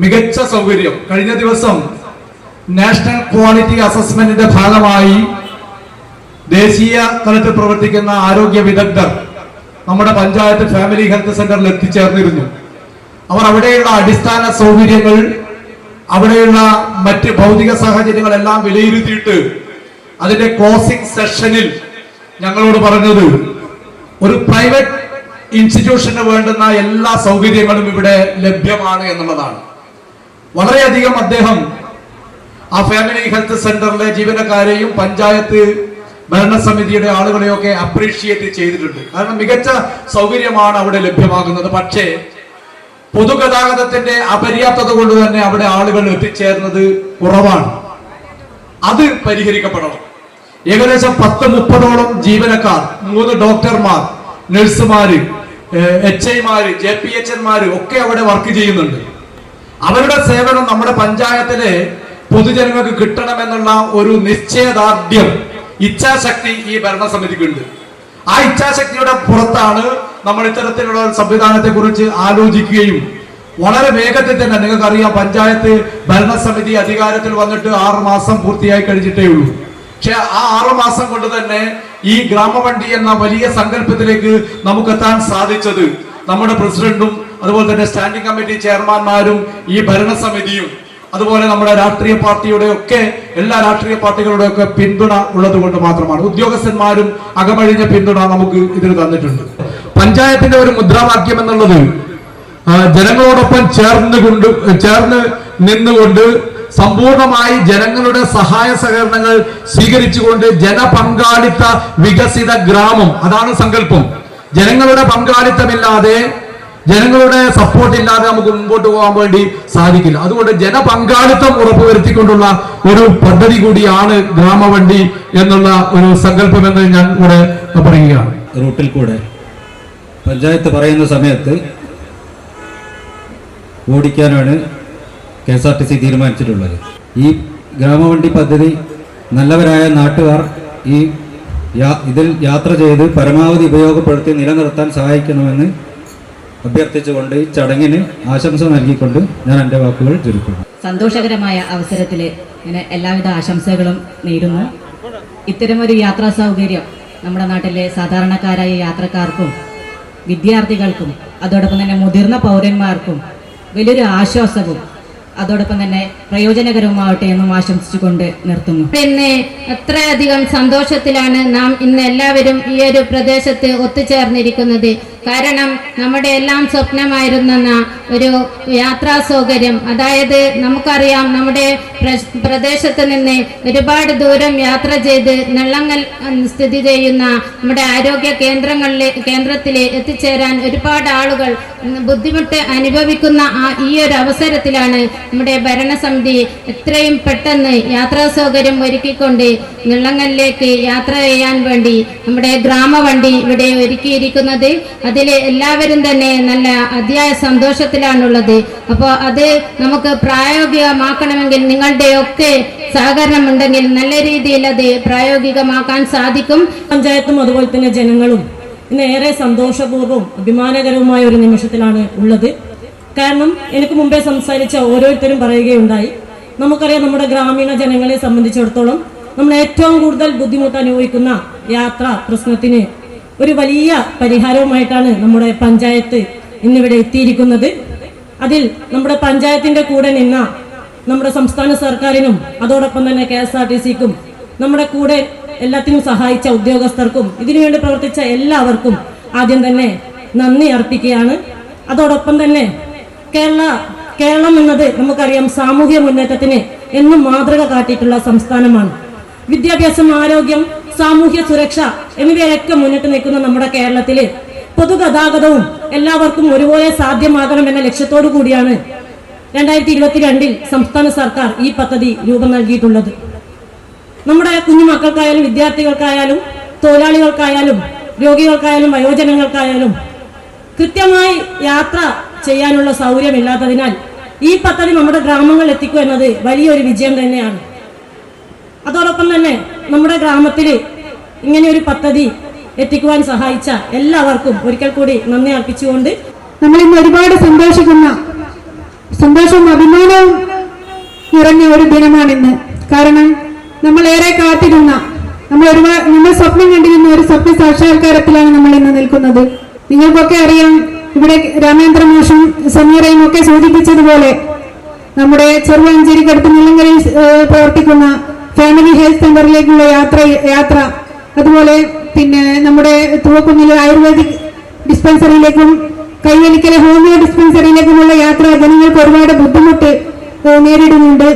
മികച്ച സൗകര്യം. കഴിഞ്ഞ ദിവസം നാഷണൽ ക്വാളിറ്റി അസസ്മെന്റിന്റെ ഭാഗമായി ദേശീയ തലത്തിൽ പ്രവർത്തിക്കുന്ന ആരോഗ്യ വിദഗ്ധർ നമ്മുടെ പഞ്ചായത്ത് ഫാമിലി ഹെൽത്ത് സെന്ററിൽ എത്തിച്ചേർന്നിരുന്നു. അവർ അവിടെയുള്ള അടിസ്ഥാന സൗകര്യങ്ങൾ, അവിടെയുള്ള മറ്റ് ഭൗതിക സാഹചര്യങ്ങളെല്ലാം വിലയിരുത്തിയിട്ട് അതിന്റെ ക്ലോസിംഗ് സെഷനിൽ ഞങ്ങളോട് പറഞ്ഞത് ഒരു പ്രൈവറ്റ് ഇൻസ്റ്റിറ്റ്യൂഷന് വേണ്ടുന്ന എല്ലാ സൗകര്യങ്ങളും ഇവിടെ ലഭ്യമാണ് എന്നുള്ളതാണ്. വളരെയധികം അദ്ദേഹം ആ ഫാമിലി ഹെൽത്ത് സെന്ററിലെ ജീവനക്കാരെയും പഞ്ചായത്ത് ഭരണസമിതിയുടെ ആളുകളെയൊക്കെ അപ്രീഷിയേറ്റ് ചെയ്തിട്ടുണ്ട്. കാരണം മികച്ച സൗകര്യമാണ് അവിടെ ലഭ്യമാകുന്നത്. പക്ഷേ പൊതുഗതാഗതത്തിന്റെ അപര്യാപ്തത കൊണ്ട് തന്നെ അവിടെ ആളുകൾ എത്തിച്ചേർന്നത് കുറവാണ്. അത് പരിഹരിക്കപ്പെടണം. ഏകദേശം 10-30ഓളം ജീവനക്കാർ, 3 ഡോക്ടർമാർ, നഴ്സുമാര്, HI-മാര്, JPHNമാര് ഒക്കെ അവിടെ വർക്ക് ചെയ്യുന്നുണ്ട്. അവരുടെ സേവനം നമ്മുടെ പഞ്ചായത്തിലെ പൊതുജനങ്ങൾക്ക് കിട്ടണമെന്നുള്ള ഒരു നിശ്ചയദാർഢ്യം, ഇച്ഛാശക്തി ഈ ഭരണസമിതിക്കുണ്ട്. ആ ഇച്ഛാശക്തിയുടെ പുറത്താണ് നമ്മൾ ഇത്തരത്തിലുള്ള സംവിധാനത്തെ കുറിച്ച് ആലോചിക്കുകയും വളരെ വേഗത്തിൽ തന്നെ, നിങ്ങൾക്കറിയാം, പഞ്ചായത്ത് ഭരണസമിതി അധികാരത്തിൽ വന്നിട്ട് 6 മാസം പൂർത്തിയായി കഴിഞ്ഞിട്ടേ ഉള്ളൂ. പക്ഷെ ആ 6 മാസം കൊണ്ട് തന്നെ ഈ ഗ്രാമവണ്ടി എന്ന വലിയ സങ്കല്പത്തിലേക്ക് നമുക്കെത്താൻ സാധിച്ചത് നമ്മുടെ പ്രസിഡന്റും അതുപോലെ തന്നെ സ്റ്റാൻഡിംഗ് കമ്മിറ്റി ചെയർമാൻമാരും ഈ ഭരണസമിതിയും അതുപോലെ നമ്മുടെ രാഷ്ട്രീയ പാർട്ടിയുടെ ഒക്കെ എല്ലാ രാഷ്ട്രീയ പാർട്ടികളുടെ ഒക്കെ പിന്തുണ ഉള്ളത് കൊണ്ട് മാത്രമാണ്. ഉദ്യോഗസ്ഥന്മാരും അകമഴിഞ്ഞ പിന്തുണ നമുക്ക് ഇതിന് തന്നിട്ടുണ്ട്. പഞ്ചായത്തിന്റെ ഒരു മുദ്രാവാക്യം എന്നുള്ളത് ജനങ്ങളോടൊപ്പം ചേർന്ന് നിന്നുകൊണ്ട് സമ്പൂർണമായി ജനങ്ങളുടെ സഹായ സഹകരണങ്ങൾ സ്വീകരിച്ചുകൊണ്ട് ജനപങ്കാളിത്ത വികസിത ഗ്രാമം, അതാണ് സങ്കല്പം. ജനങ്ങളുടെ പങ്കാളിത്തമില്ലാതെ, ജനങ്ങളുടെ സപ്പോർട്ട് ഇല്ലാതെ നമുക്ക് മുമ്പോട്ട് പോകാൻ വേണ്ടി സാധിക്കില്ല. അതുകൊണ്ട് ജനപങ്കാളിത്തം ഉറപ്പുവരുത്തിക്കൊണ്ടുള്ള ഒരു പദ്ധതി കൂടിയാണ് ഗ്രാമവണ്ടി എന്നുള്ള ഒരു സങ്കല്പം എന്ന് ഞാൻ ഇവിടെ പറയുകയാണ്. റൂട്ടിൽ കൂടെ പഞ്ചായത്ത് പറയുന്ന സമയത്ത് ഓടിക്കാനാണ് KSRTC തീരുമാനിച്ചിട്ടുള്ളത്. ഈ ഗ്രാമവണ്ടി പദ്ധതി നല്ലവരായ നാട്ടുകാർ ഇതിൽ യാത്ര ചെയ്ത് പരമാവധി ഉപയോഗപ്പെടുത്തി നിലനിർത്താൻ സഹായിക്കണമെന്ന് അഭ്യർത്ഥിച്ചുകൊണ്ട് ഈ ചടങ്ങിന് ആശംസ നൽകിക്കൊണ്ട് ഞാൻ എൻ്റെ വാക്കുകൾ ചുരുക്കുന്നു. സന്തോഷകരമായ അവസരത്തിൽ ഇങ്ങനെ എല്ലാവിധ ആശംസകളും നേരുന്നു. ഇത്തരമൊരു യാത്രാ സൗകര്യം നമ്മുടെ നാട്ടിലെ സാധാരണക്കാരായ യാത്രക്കാർക്കും വിദ്യാർത്ഥികൾക്കും അതോടൊപ്പം തന്നെ മുതിർന്ന പൗരന്മാർക്കും വലിയൊരു ആശ്വാസവും അതോടൊപ്പം തന്നെ പ്രയോജനകരവുമാവട്ടെ എന്നും ആശംസിച്ചുകൊണ്ട് നിർത്തുന്നു. പിന്നെ അത്രയധികം സന്തോഷത്തിലാണ് നാം ഇന്ന് എല്ലാവരും ഈ ഒരു പ്രദേശത്ത് ഒത്തുചേർന്നിരിക്കുന്നത്. കാരണം നമ്മുടെ എല്ലാം സ്വപ്നമായിരുന്ന ഒരു യാത്രാ സൗകര്യം, അതായത് നമുക്കറിയാം നമ്മുടെ പ്രദേശത്ത് നിന്ന് ഒരുപാട് ദൂരം യാത്ര ചെയ്ത് നെള്ളങ്ങൽ സ്ഥിതി ചെയ്യുന്ന നമ്മുടെ ആരോഗ്യ കേന്ദ്രത്തിൽ എത്തിച്ചേരാൻ ഒരുപാട് ആളുകൾ ബുദ്ധിമുട്ട് അനുഭവിക്കുന്ന ഈ ഒരു അവസരത്തിലാണ് നമ്മുടെ ഭരണസമിതി എത്രയും പെട്ടെന്ന് യാത്രാ സൗകര്യം ഒരുക്കിക്കൊണ്ട് നെള്ളങ്ങലിലേക്ക് യാത്ര ചെയ്യാൻ വേണ്ടി നമ്മുടെ ഗ്രാമവണ്ടി ഇവിടെ ഒരുക്കിയിരിക്കുന്നത്. അതിൽ എല്ലാവരും തന്നെ നല്ല അതിയായ സന്തോഷത്തിലാണുള്ളത്. അപ്പോൾ അത് നമുക്ക് പ്രായോഗികമാക്കണമെങ്കിൽ നിങ്ങളുടെയൊക്കെ സഹകരണം ഉണ്ടെങ്കിൽ നല്ല രീതിയിൽ അത് പ്രായോഗികമാക്കാൻ സാധിക്കും. പഞ്ചായത്തും അതുപോലെ തന്നെ ജനങ്ങളും ഇന്ന് ഏറെ സന്തോഷപൂർവ്വം അഭിമാനകരവുമായ ഒരു നിമിഷത്തിലാണ് ഉള്ളത്. കാരണം എനിക്ക് മുമ്പേ സംസാരിച്ച ഓരോരുത്തരും പറയുകയുണ്ടായി, നമുക്കറിയാം നമ്മുടെ ഗ്രാമീണ ജനങ്ങളെ സംബന്ധിച്ചിടത്തോളം നമ്മൾ ഏറ്റവും കൂടുതൽ ബുദ്ധിമുട്ട് അനുഭവിക്കുന്ന യാത്രാ പ്രശ്നത്തിന് ഒരു വലിയ പരിഹാരവുമായിട്ടാണ് നമ്മുടെ പഞ്ചായത്ത് ഇന്നിവിടെ എത്തിയിരിക്കുന്നത്. അതിൽ നമ്മുടെ പഞ്ചായത്തിന്റെ കൂടെ നിന്ന നമ്മുടെ സംസ്ഥാന സർക്കാരിനും അതോടൊപ്പം തന്നെ KSRTCക്കും നമ്മുടെ കൂടെ എല്ലാത്തിനും സഹായിച്ച ഉദ്യോഗസ്ഥർക്കും ഇതിനുവേണ്ടി പ്രവർത്തിച്ച എല്ലാവർക്കും ആദ്യം തന്നെ നന്ദി അർപ്പിക്കുകയാണ്. അതോടൊപ്പം തന്നെ കേരളം എന്നത് നമുക്കറിയാം സാമൂഹ്യ മുന്നേറ്റത്തിന് എന്നും മാതൃക കാട്ടിയിട്ടുള്ള സംസ്ഥാനമാണ്. വിദ്യാഭ്യാസം, ആരോഗ്യം, സാമൂഹ്യ സുരക്ഷ എന്നിവയൊക്കെ മുന്നിട്ട് നിൽക്കുന്ന നമ്മുടെ കേരളത്തില് പൊതുഗതാഗതവും എല്ലാവർക്കും ഒരുപോലെ സാധ്യമാകണമെന്ന ലക്ഷ്യത്തോടു കൂടിയാണ് 2022 സംസ്ഥാന സർക്കാർ ഈ പദ്ധതി രൂപം നൽകിയിട്ടുള്ളത്. നമ്മുടെ കുഞ്ഞുമക്കൾക്കായാലും വിദ്യാർത്ഥികൾക്കായാലും തൊഴിലാളികൾക്കായാലും രോഗികൾക്കായാലും വയോജനങ്ങൾക്കായാലും കൃത്യമായി യാത്ര ചെയ്യാനുള്ള സൗകര്യമില്ലാത്തതിനാൽ ഈ പദ്ധതി നമ്മുടെ ഗ്രാമങ്ങളിൽ എത്തിക്കുക എന്നത് വലിയൊരു വിജയം തന്നെയാണ്. അതോടൊപ്പം തന്നെ നമ്മുടെ ഗ്രാമത്തിൽ ഇങ്ങനെ ഒരു പദ്ധതി എത്തിക്കുവാൻ സഹായിച്ച എല്ലാവർക്കും ഒരിക്കൽ കൂടി നന്ദി അർപ്പിച്ചുകൊണ്ട് നമ്മൾ ഇന്ന് ഒരുപാട് സന്തോഷിക്കുന്ന സന്തോഷവും അഭിമാനവും നിറഞ്ഞ ഒരു ദിനമാണിന്ന്. കാരണം നമ്മളേറെ കാത്തിരുന്ന, നമ്മൾ സ്വപ്നം കണ്ടിരുന്ന ഒരു സ്വപ്ന സാക്ഷാത്കാരത്തിലാണ് നമ്മൾ ഇന്ന് നിൽക്കുന്നത്. നിങ്ങൾക്കൊക്കെ അറിയാം, ഇവിടെ രാമേന്ദ്ര മാഷും സമീറയും ഒക്കെ സൂചിപ്പിച്ചതുപോലെ നമ്മുടെ ചെറുവാഞ്ചേരിക്കടുത്ത് മുള്ളങ്കരയിൽ പ്രവർത്തിക്കുന്ന ഫാമിലി ഹെൽത്ത് സെന്ററിലേക്കുള്ള യാത്ര, അതുപോലെ പിന്നെ നമ്മുടെ തുവക്കുന്നിലെ ആയുർവേദിക് ഡിസ്പെൻസറിയിലേക്കും കൈവലിക്കലെ ഹോമിയോ ഡിസ്പെൻസറിയിലേക്കുമുള്ള യാത്ര ജനങ്ങൾക്ക് ഒരുപാട് ബുദ്ധിമുട്ട് നേരിടുന്നുണ്ട്.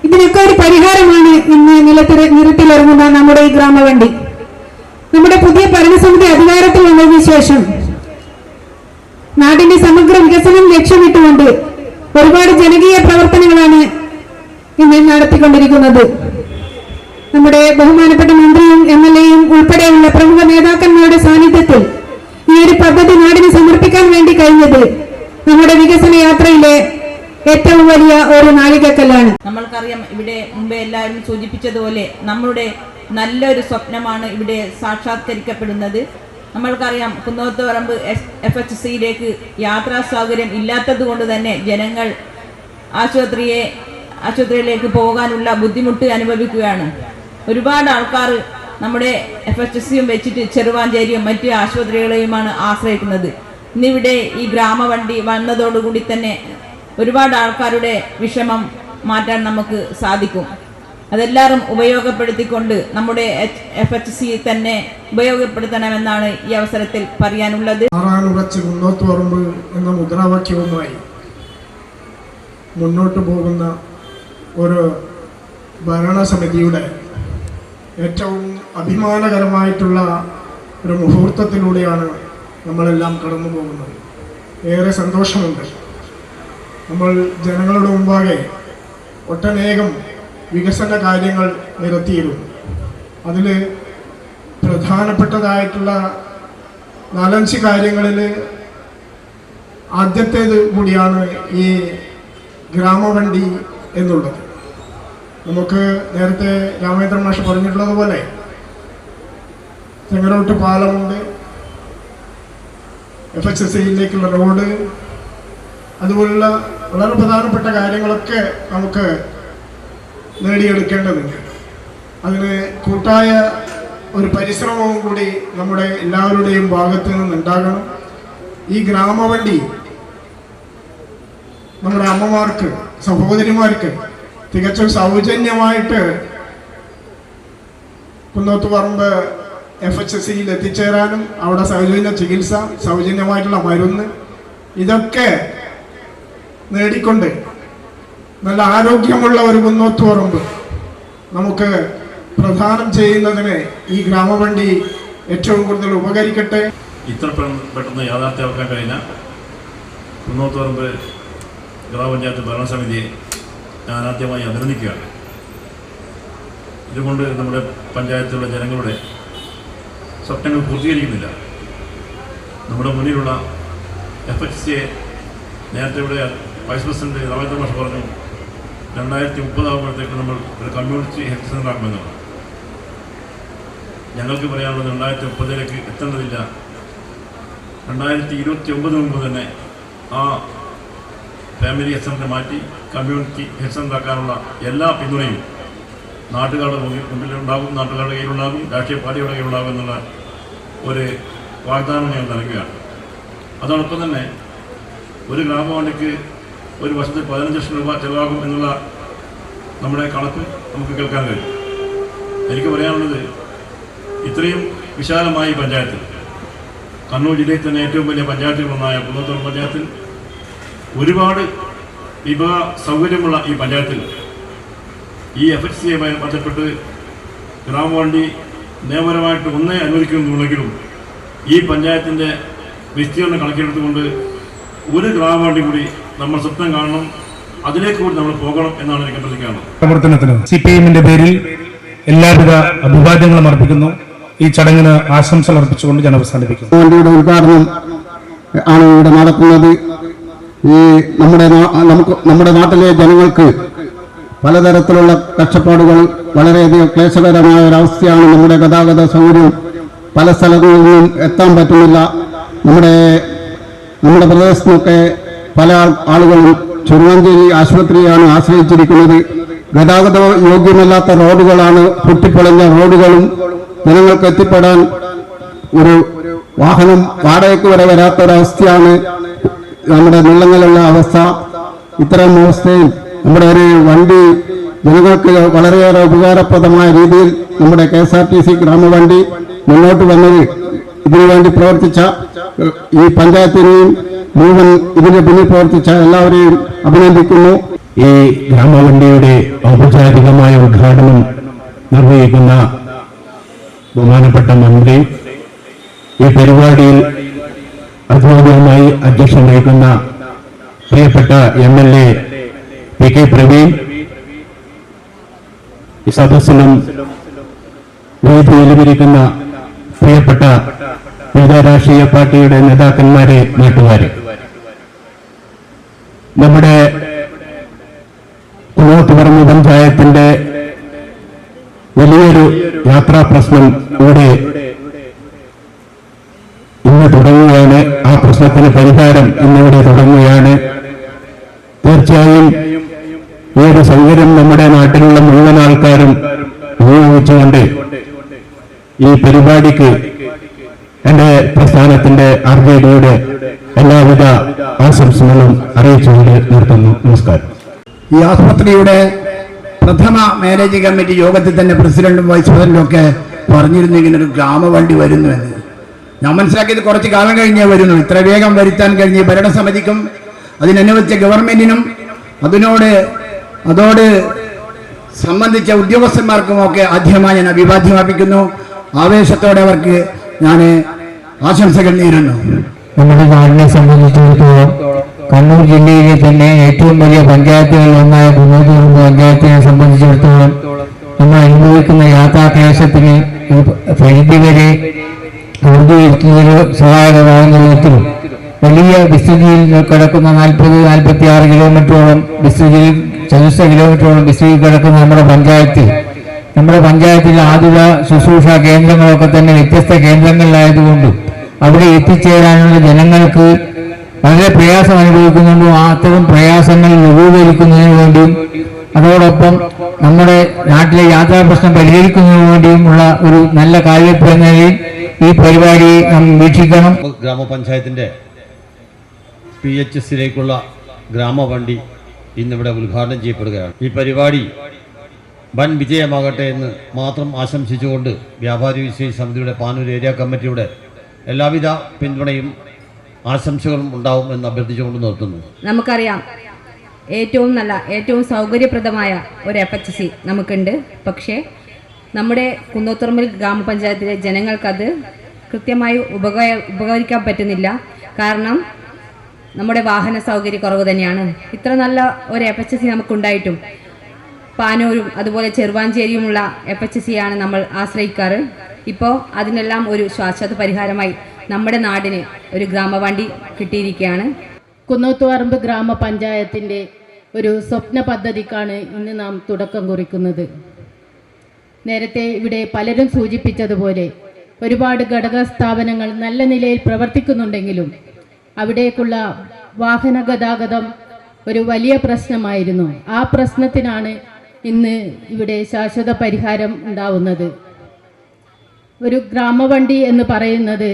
ഇതിനൊക്കെ ഒരു പരിഹാരമാണ് ഇന്ന് നിരത്തിലിറങ്ങുന്ന നമ്മുടെ ഈ ഗ്രാമവണ്ടി. നമ്മുടെ പുതിയ ഭരണസമിതി അധികാരത്തിൽ വന്നതിന് ശേഷം നാടിന്റെ സമഗ്ര വികസനം ലക്ഷ്യമിട്ടുകൊണ്ട് ഒരുപാട് ജനകീയ പ്രവർത്തനങ്ങളാണ് ഇന്ന് നടത്തിക്കൊണ്ടിരിക്കുന്നത്. നമ്മുടെ ബഹുമാനപ്പെട്ട മന്ത്രിയും MLA-യും ഉൾപ്പെടെയുള്ള പ്രമുഖ നേതാക്കന്മാരുടെ സാന്നിധ്യത്തിൽ ഈ ഒരു പദ്ധതി നാടിന് സമർപ്പിക്കാൻ വേണ്ടി കഴിഞ്ഞത് നമ്മുടെ വികസന യാത്രയിലെ ഏറ്റവും വലിയ ഒരു നാഴികക്കല്ലാണ്. നമ്മൾക്കറിയാം, ഇവിടെ മുമ്പേ എല്ലാവരും സൂചിപ്പിച്ചതുപോലെ നമ്മളുടെ നല്ലൊരു സ്വപ്നമാണ് ഇവിടെ സാക്ഷാത്കരിക്കപ്പെടുന്നത്. നമ്മൾക്കറിയാം, കുന്നോത്തുപറമ്പ് FHCയിലേക്ക് യാത്രാ സൗകര്യം ഇല്ലാത്തത് കൊണ്ട് തന്നെ ജനങ്ങൾ ആശുപത്രിയിലേക്ക് പോകാനുള്ള ബുദ്ധിമുട്ട് അനുഭവിക്കുകയാണ്. ഒരുപാട് ആൾക്കാർ നമ്മുടെ FHCയും വെച്ചിട്ട് ചെറുവാഞ്ചേരിയും മറ്റ് ആശുപത്രികളെയുമാണ് ആശ്രയിക്കുന്നത്. ഇന്നിവിടെ ഈ ഗ്രാമവണ്ടി വന്നതോടുകൂടി തന്നെ ഒരുപാട് ആൾക്കാരുടെ വിഷമം മാറ്റാൻ നമുക്ക് സാധിക്കും. അതെല്ലാവരും ഉപയോഗപ്പെടുത്തിക്കൊണ്ട് നമ്മുടെ FHC തന്നെ ഉപയോഗപ്പെടുത്തണമെന്നാണ് ഈ അവസരത്തിൽ പറയാനുള്ളത്. മാറാനുറച്ച് മുന്നോട്ട് പറമ്പ് എന്ന മുദ്രാവാക്യവുമായി മുന്നോട്ട് പോകുന്ന ഒരു ഭരണസമിതിയുടെ ഏറ്റവും അഭിമാനകരമായിട്ടുള്ള ഒരു മുഹൂർത്തത്തിലൂടെയാണ് നമ്മളെല്ലാം കടന്നു പോകുന്നത്. ഏറെ സന്തോഷമുണ്ട്. നമ്മൾ ജനങ്ങളുടെ മുമ്പാകെ ഒട്ടനേകം വികസന കാര്യങ്ങൾ നിരത്തിയിരുന്നു. അതിൽ പ്രധാനപ്പെട്ടതായിട്ടുള്ള 4-5 കാര്യങ്ങളിൽ ആദ്യത്തേത് കൂടിയാണ് ഈ ഗ്രാമവണ്ടി എന്നുള്ളത്. നമുക്ക് നേരത്തെ രാമേന്ദ്ര മാഷ് പറഞ്ഞിട്ടുള്ളതുപോലെ ചെങ്ങരോട്ട് പാലമുണ്ട്, FHCയിലേക്കുള്ള റോഡ്, അതുപോലുള്ള വളരെ പ്രധാനപ്പെട്ട കാര്യങ്ങളൊക്കെ നമുക്ക് നേടിയെടുക്കേണ്ടതുണ്ട്. അതിന് കൂട്ടായ ഒരു പരിശ്രമവും കൂടി നമ്മുടെ എല്ലാവരുടെയും ഭാഗത്ത് നിന്നുണ്ടാകണം. ഈ ഗ്രാമവണ്ടി നമ്മുടെ അമ്മമാർക്ക്, സഹോദരിമാർക്ക് തികച്ചും സൗജന്യമായിട്ട് കുന്നോത്തുപറമ്പ് FHCയിൽ എത്തിച്ചേരാനും അവിടെ സൗജന്യ ചികിത്സ, സൗജന്യമായിട്ടുള്ള മരുന്ന്, ഇതൊക്കെ നേടിക്കൊണ്ട് നല്ല ആരോഗ്യമുള്ള ഒരു കുന്നോത്തുപറമ്പ് നമുക്ക് പ്രദാനം ചെയ്യുന്നതിന് ഈ ഗ്രാമവണ്ടി ഏറ്റവും കൂടുതൽ ഉപകരിക്കട്ടെ. ഇത്ര പെട്ടെന്ന് യാഥാർത്ഥ്യമാക്കാൻ കഴിഞ്ഞ കുന്നോത്തുപറമ്പ് ഗ്രാമപഞ്ചായത്ത് ഭരണസമിതിയെ ഞാൻ ആദ്യമായി അഭിനന്ദിക്കുകയാണ്. ഇതുകൊണ്ട് നമ്മുടെ പഞ്ചായത്തിലുള്ള ജനങ്ങളുടെ സ്വപ്നങ്ങൾ പൂർത്തീകരിക്കുന്നില്ല. നമ്മുടെ മുന്നിലുള്ള FHCയെ നേരത്തെ ഇവിടെ വൈസ് പ്രസിഡന്റ് രാമേന്ദ്ര മാഷ് പറഞ്ഞു, 2030 ആകുമ്പോഴത്തേക്ക് നമ്മൾ ഒരു കമ്മ്യൂണിറ്റി ഹെൽത്ത് സെൻ്റർ ആക്കുമെന്നാണ്. ഞങ്ങൾക്ക് പറയാനുള്ളത് 2030 എത്തേണ്ടതില്ല. 2029 മുമ്പ് തന്നെ ആ ഫാമിലി ഹെൽത്ത് സെൻ്റർ മാറ്റി കമ്മ്യൂണിറ്റി ഹെൽത്ത് സെൻ്റർ ആക്കാനുള്ള എല്ലാ പിന്തുണയും നാട്ടുകാരുടെ മുമ്പിലുണ്ടാകും, നാട്ടുകാരുടെ കയ്യിലുണ്ടാകും, രാഷ്ട്രീയ പാർട്ടിയുടെ കയ്യിലുണ്ടാകും എന്നുള്ള ഒരു വാഗ്ദാനം ഞങ്ങൾ നൽകുകയാണ്. അതോടൊപ്പം തന്നെ ഒരു ഗ്രാമവണ്ടിക്ക് ഒരു വർഷത്തിൽ 15 ലക്ഷം രൂപ ചിലവാകും എന്നുള്ള നമ്മുടെ കണക്ക് നമുക്ക് കേൾക്കാൻ കഴിയും. എനിക്ക് പറയാനുള്ളത്, ഇത്രയും വിശാലമായ പഞ്ചായത്തിൽ, കണ്ണൂർ ജില്ലയിൽ തന്നെ ഏറ്റവും വലിയ പഞ്ചായത്തുകളൊന്നായ കുന്നോത്തുപറമ്പ് പഞ്ചായത്തിൽ ഒരുപാട് വിഭവ സൗകര്യമുള്ള ഈ പഞ്ചായത്തിൽ ഈ FHCയുമായി ബന്ധപ്പെട്ട് ഗ്രാമവണ്ടി നിയമപരമായിട്ട് ഒന്നേ അനുവദിക്കുന്നുണ്ടെങ്കിലും ഈ പഞ്ചായത്തിൻ്റെ വിസ്തീർണ്ണം കണക്കിലെടുത്തുകൊണ്ട് ഒരു ഗ്രാമവണ്ടി കൂടി നമ്മൾ സ്വപ്നം കാണണം, അതിലേക്ക് കൂടി നമ്മൾ പോകണം എന്നാണ് എനിക്ക് അഭ്യർത്ഥിക്കാനുള്ളത്. പ്രവർത്തനത്തിന് CPIM-ന്റെ പേരിൽ എല്ലാവിധ അഭിവാദ്യങ്ങളും അർപ്പിക്കുന്നു. ഈ ചടങ്ങിന് ആശംസകൾ അർപ്പിച്ചുകൊണ്ട് ഞാൻ അവസാനിപ്പിക്കുന്നു. വണ്ടിയുടെ ഉദ്ഘാടനം ആണ് ഇവിടെ നടക്കുന്നത്. ഈ നമ്മുടെ നാട്ടിലെ ജനങ്ങൾക്ക് പലതരത്തിലുള്ള കഷ്ടപ്പാടുകൾ, വളരെയധികം ക്ലേശകരമായ ഒരവസ്ഥയാണ്. നമ്മുടെ ഗതാഗത സൗകര്യം പല സ്ഥലങ്ങളിൽ നിന്നും എത്താൻ പറ്റുന്നില്ല. നമ്മുടെ പ്രദേശത്തൊക്കെ പല ആളുകളും ചെറുവാഞ്ചേരി ആശുപത്രിയാണ് ആശ്രയിച്ചിരിക്കുന്നത്. ഗതാഗത യോഗ്യമല്ലാത്ത റോഡുകളാണ്, പൊട്ടിപ്പൊളഞ്ഞ റോഡുകളും ജനങ്ങൾക്ക് എത്തിപ്പെടാൻ ഒരു വാഹനം വാടകയ്ക്ക് വരെ വരാത്തൊരവസ്ഥയാണ് നമ്മുടെ മുള്ളങ്ങളിലുള്ള അവസ്ഥ. ഇത്തരം അവസ്ഥയിൽ നമ്മുടെ ഒരു വണ്ടി ജനങ്ങൾക്ക് വളരെയേറെ ഉപകാരപ്രദമായ രീതിയിൽ നമ്മുടെ KSRTC ഗ്രാമവണ്ടി മുന്നോട്ട് വന്നത് ഇതിനുവേണ്ടി പ്രവർത്തിച്ച ഈ പഞ്ചായത്തിനെയും മുഴുവൻ ഇതിന് പിന്നിൽ പ്രവർത്തിച്ച എല്ലാവരെയും അഭിനന്ദിക്കുന്നു. ഈ ഗ്രാമവണ്ടിയുടെ ഔപചാരികമായ ഉദ്ഘാടനം നിർവഹിക്കുന്ന ബഹുമാനപ്പെട്ട മന്ത്രി, ഈ പരിപാടിയിൽ ഔദ്യോഗികമായി അധ്യക്ഷം വഹിക്കുന്ന പ്രിയപ്പെട്ട MLA PK പ്രവീൺ, ഈ സദസ്സിലും വേദിയിലും ഇരിക്കുന്ന പ്രിയപ്പെട്ട വിവിധ രാഷ്ട്രീയ പാർട്ടിയുടെ നേതാക്കന്മാരെ, നാട്ടുകാരെ, നമ്മുടെ കുന്നോത്തുപറമ്പ് പഞ്ചായത്തിന്റെ വലിയൊരു യാത്രാ പ്രശ്നം ഇവിടെ ഇന്ന് തുടങ്ങുകയാണ്. ആ പ്രശ്നത്തിന് പരിഹാരം ഇന്നിവിടെ തുടങ്ങുകയാണ്. തീർച്ചയായും ഈ ഒരു സൗകര്യം നമ്മുടെ നാട്ടിലുള്ള മുഴുവൻ ആൾക്കാരും ഉപയോഗിച്ചുകൊണ്ട് ഈ പരിപാടിക്ക് എന്റെ പ്രസ്ഥാനത്തിന്റെ RJDയുടെ എല്ലാവിധ ആശംസകളും അറിയിച്ചുകൊണ്ട് നിർത്തുന്നു. നമസ്കാരം. ഈ ആശുപത്രിയുടെ പ്രഥമ മാനേജിംഗ് കമ്മിറ്റി യോഗത്തിൽ തന്നെ പ്രസിഡന്റും വൈസ് പ്രസിഡന്റും ഒക്കെ പറഞ്ഞിരുന്നു ഇങ്ങനെ ഒരു ഗ്രാമവണ്ടി വരുന്നുവെന്ന്. ഞാൻ മനസ്സിലാക്കിയത് കുറച്ച് കാലം കഴിഞ്ഞേ വരുന്നു. ഇത്ര വേഗം വരുത്താൻ കഴിഞ്ഞ ഭരണസമിതിക്കും അതിനനുവദിച്ച ഗവൺമെന്റിനും അതോട് സംബന്ധിച്ച ഉദ്യോഗസ്ഥന്മാർക്കും ഒക്കെ ആദ്യമായി ഞാൻ അഭിവാദ്യം അർപ്പിക്കുന്നു. ആവേശത്തോടെ അവർക്ക് ഞാൻ ആശംസകൾ നേരുന്നു. നമ്മുടെ നാടിനെ സംബന്ധിച്ചിടത്തോളം കണ്ണൂർ ജില്ലയിലെ തന്നെ ഏറ്റവും വലിയ പഞ്ചായത്തുകളിൽ ഒന്നായ കുന്നോത്തുപറമ്പ് പഞ്ചായത്തിനെ സംബന്ധിച്ചിടത്തോളം നമ്മൾ അനുഭവിക്കുന്ന യാത്രാക്ലേശത്തിന് പരിധിവരെ ഊർജ്ജവരുത്തുന്നതിന് സഹായകമാകുന്ന വിധത്തിലും വലിയ വിസ്തൃതിയിൽ കിടക്കുന്ന 40-46 കിലോമീറ്ററോളം വിസ്തൃതിയിൽ, ചതുശ്ര കിലോമീറ്ററോളം വിസ്തൃതിയിൽ കിടക്കുന്ന നമ്മുടെ പഞ്ചായത്തിലെ ആതുര ശുശ്രൂഷ കേന്ദ്രങ്ങളൊക്കെ തന്നെ വ്യത്യസ്ത കേന്ദ്രങ്ങളിലായതുകൊണ്ട് അവിടെ എത്തിച്ചേരാനുള്ള ജനങ്ങൾക്ക് വളരെ പ്രയാസം അനുഭവിക്കുന്നുണ്ട്. അത്തരം പ്രയാസങ്ങൾ ലഘൂകരിക്കുന്നതിന് വേണ്ടിയും അതോടൊപ്പം നമ്മുടെ നാട്ടിലെ യാത്രാ പ്രശ്നം പരിഹരിക്കുന്നതിന് വേണ്ടിയുമുള്ള ഒരു നല്ല കാൽവെപ്പ് എന്ന നിലയിൽ ഈ പരിപാടി നാം വീക്ഷിക്കണം. ഗ്രാമപഞ്ചായത്തിന്റെ PHSയിലേക്കുള്ള ഗ്രാമവണ്ടി ഇന്നിവിടെ ഉദ്ഘാടനം ചെയ്യപ്പെടുകയാണ്. ഈ പരിപാടി വൻ വിജയമാകട്ടെ എന്ന് മാത്രം ആശംസിച്ചുകൊണ്ട് വ്യാപാരി വ്യവസായി സമിതിയുടെ പാനൂർ ഏരിയ കമ്മിറ്റിയുടെ എല്ലാവിധ പിന്തുണയും ആശംസകളും ഉണ്ടാവും എന്ന് അഭ്യർത്ഥിച്ചുകൊണ്ട് നിർത്തുന്നു. നമുക്കറിയാം, ഏറ്റവും സൗകര്യപ്രദമായ ഒരു FHC നമുക്കുണ്ട്. പക്ഷേ നമ്മുടെ കുന്നോത്തുപറമ്പ് ഗ്രാമപഞ്ചായത്തിലെ ജനങ്ങൾക്കത് കൃത്യമായി ഉപകരിക്കാൻ പറ്റുന്നില്ല. കാരണം നമ്മുടെ വാഹന സൗകര്യക്കുറവ് തന്നെയാണ്. ഇത്ര നല്ല ഒരു FHC നമുക്കുണ്ടായിട്ടും പാനൂരും അതുപോലെ ചെറുവാഞ്ചേരിയുമുള്ള FHCയാണ് നമ്മൾ ആശ്രയിക്കാറ്. ഇപ്പോൾ അതിനെല്ലാം ഒരു ശാശ്വത പരിഹാരമായി നമ്മുടെ നാടിന് ഒരു ഗ്രാമവണ്ടി കിട്ടിയിരിക്കുകയാണ്. കുന്നോത്തുപറമ്പ് ഗ്രാമപഞ്ചായത്തിൻ്റെ ഒരു സ്വപ്ന പദ്ധതിക്കാണ് ഇന്ന് നാം തുടക്കം കുറിക്കുന്നത്. നേരത്തെ ഇവിടെ പലരും സൂചിപ്പിച്ചതുപോലെ ഒരുപാട് ഘടക സ്ഥാപനങ്ങൾ നല്ല നിലയിൽ പ്രവർത്തിക്കുന്നുണ്ടെങ്കിലും അവിടേക്കുള്ള വാഹന ഗതാഗതം ഒരു വലിയ പ്രശ്നമായിരുന്നു. ആ പ്രശ്നത്തിനാണ് ഇന്ന് ഇവിടെ ശാശ്വത പരിഹാരം ഉണ്ടാവുന്നത്. ഒരു ഗ്രാമവണ്ടി എന്ന് പറയുന്നത്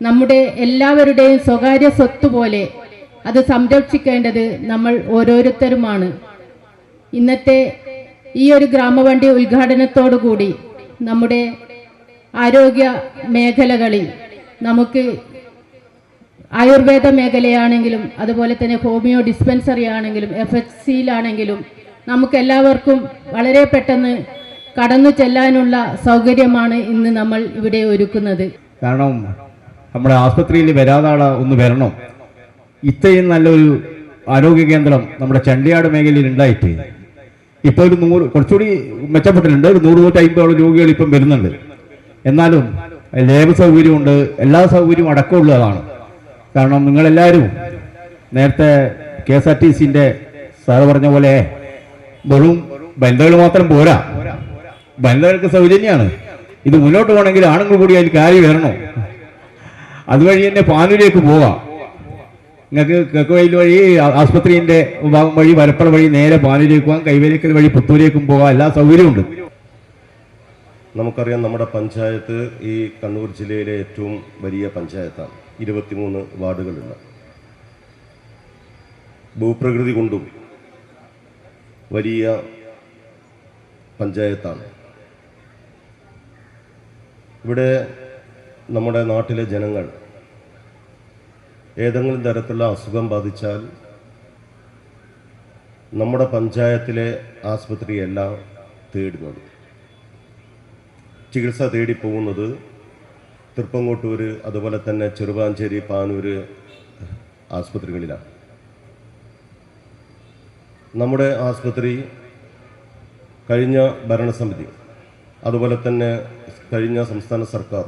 നമ്മുടെ എല്ലാവരുടെയും സ്വകാര്യ സ്വത്ത് പോലെ അത് സംരക്ഷിക്കേണ്ടത് നമ്മൾ ഓരോരുത്തരുമാണ്. ഇന്നത്തെ ഈ ഒരു ഗ്രാമവണ്ടി ഉദ്ഘാടനത്തോടു കൂടി നമ്മുടെ ആരോഗ്യ മേഖലകളിൽ നമുക്ക് ആയുർവേദ മേഖലയാണെങ്കിലും അതുപോലെ തന്നെ ഹോമിയോ ഡിസ്പെൻസറി ആണെങ്കിലും FHCയിലാണെങ്കിലും നമുക്ക് എല്ലാവർക്കും വളരെ പെട്ടെന്ന് കടന്നു ചെല്ലാനുള്ള സൗകര്യമാണ് ഇന്ന് നമ്മൾ ഇവിടെ ഒരുക്കുന്നത്. കാരണം നമ്മുടെ ആസ്പത്രിയിൽ വരാതെ ഒന്ന് വരണം. ഇത്രയും നല്ലൊരു ആരോഗ്യ കേന്ദ്രം നമ്മുടെ ചണ്ടിയാട് മേഖലയിൽ ഉണ്ടായിട്ട് ഇപ്പോൾ ഒരു 100 കുറച്ചുകൂടി മെച്ചപ്പെട്ടിട്ടുണ്ട്. ഒരു 100-150 രോഗികൾ ഇപ്പം വരുന്നുണ്ട്. എന്നാലും ലേബ് സൗകര്യമുണ്ട്, എല്ലാ സൗകര്യവും അടക്കമുള്ളതാണ്. കാരണം നിങ്ങളെല്ലാവരും നേരത്തെ KSRTCന്റെ സാറ് പറഞ്ഞ പോലെ വെറും വനിതകൾ മാത്രം പോരാ, വനിതകൾക്ക് സൗജന്യമാണ്. ഇത് മുന്നോട്ട് പോകണമെങ്കിൽ ആണുങ്ങൾ കൂടി അതിൽ കാര്യം വരണം. അതുവഴി തന്നെ പാനൂരിലേക്ക് പോകാം. നിങ്ങൾക്ക് കിഴക്കുവയൽ വഴി ആസ്പത്രിന്റെ ഭാഗം വഴി വരപ്പള വഴി നേരെ പാനൂരേക്ക് പോകാം, കൈവേലിക്കൽ വഴി പുത്തൂരേക്കും പോകാം, എല്ലാ സൗകര്യമുണ്ട്. നമുക്കറിയാം, നമ്മുടെ പഞ്ചായത്ത് ഈ കണ്ണൂർ ജില്ലയിലെ ഏറ്റവും വലിയ പഞ്ചായത്താണ്. 23 വാർഡുകളുള്ള, ഭൂപ്രകൃതി കൊണ്ടും വലിയ പഞ്ചായത്താണ്. ഇവിടെ നമ്മുടെ നാട്ടിലെ ജനങ്ങൾ ഏതെങ്കിലും തരത്തിലുള്ള അസുഖം ബാധിച്ചാൽ നമ്മുടെ പഞ്ചായത്തിലെ ആസ്പത്രിയല്ല തേടുന്നത്. ചികിത്സ തേടി പോകുന്നത് തൃപ്പങ്ങോട്ടൂർ, അതുപോലെ തന്നെ ചെറുവാഞ്ചേരി, പാനൂര് ആസ്പത്രികളിലാണ്. നമ്മുടെ ആസ്പത്രി കഴിഞ്ഞ ഭരണസമിതി, അതുപോലെ തന്നെ കഴിഞ്ഞ സംസ്ഥാന സർക്കാർ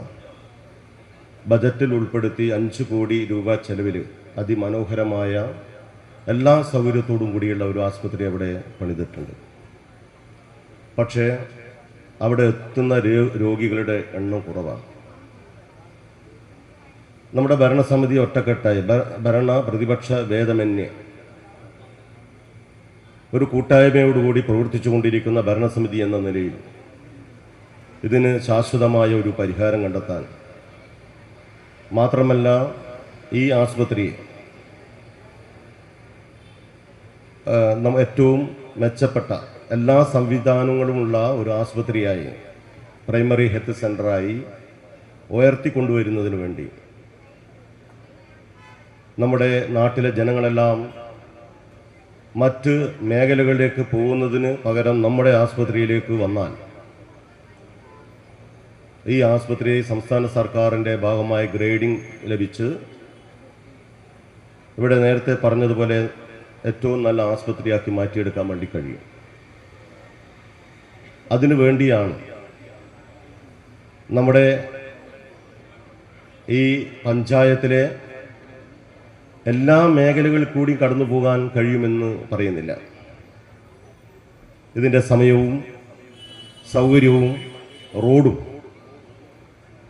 ബജറ്റിൽ ഉൾപ്പെടുത്തി 5 കോടി രൂപ ചെലവിൽ അതിമനോഹരമായ എല്ലാ സൗകര്യത്തോടും കൂടിയുള്ള ഒരു ആസ്പത്രി അവിടെ പണിതിട്ടുണ്ട്. പക്ഷേ അവിടെ എത്തുന്ന രോഗികളുടെ എണ്ണം കുറവാണ്. നമ്മുടെ ഭരണസമിതി ഒറ്റക്കെട്ടായി ഭരണ പ്രതിപക്ഷ ഭേദമന്യേ ഒരു കൂട്ടായ്മയോടുകൂടി പ്രവർത്തിച്ചുകൊണ്ടിരിക്കുന്ന ഭരണസമിതി എന്ന നിലയിൽ ഇതിന് ശാശ്വതമായ ഒരു പരിഹാരം കണ്ടെത്താൻ, മാത്രമല്ല ഈ ആസ്പത്രി ഏറ്റവും മെച്ചപ്പെട്ട എല്ലാ സംവിധാനങ്ങളുമുള്ള ഒരു ആസ്പത്രിയായി, പ്രൈമറി ഹെൽത്ത് സെൻ്ററായി ഉയർത്തിക്കൊണ്ടുവരുന്നതിന് വേണ്ടി നമ്മുടെ നാട്ടിലെ ജനങ്ങളെല്ലാം മറ്റ് മേഖലകളിലേക്ക് പോകുന്നതിന് പകരം നമ്മുടെ ആസ്പത്രിയിലേക്ക് വന്നാൽ ഈ ആസ്പത്രി സംസ്ഥാന സർക്കാരിൻ്റെ ഭാഗമായി ഗ്രേഡിംഗ് ലഭിച്ച് ഇവിടെ നേരത്തെ പറഞ്ഞതുപോലെ ഏറ്റവും നല്ല ആസ്പത്രിയാക്കി മാറ്റിയെടുക്കാൻ വേണ്ടി കഴിയും. അതിനു വേണ്ടിയാണ് നമ്മുടെ ഈ പഞ്ചായത്തിലെ എല്ലാ മേഖലകളിൽ കൂടി കടന്നു പോകാൻ കഴിയുമെന്ന് പറയുന്നില്ല. ഇതിൻ്റെ സമയവും സൗകര്യവും റോഡും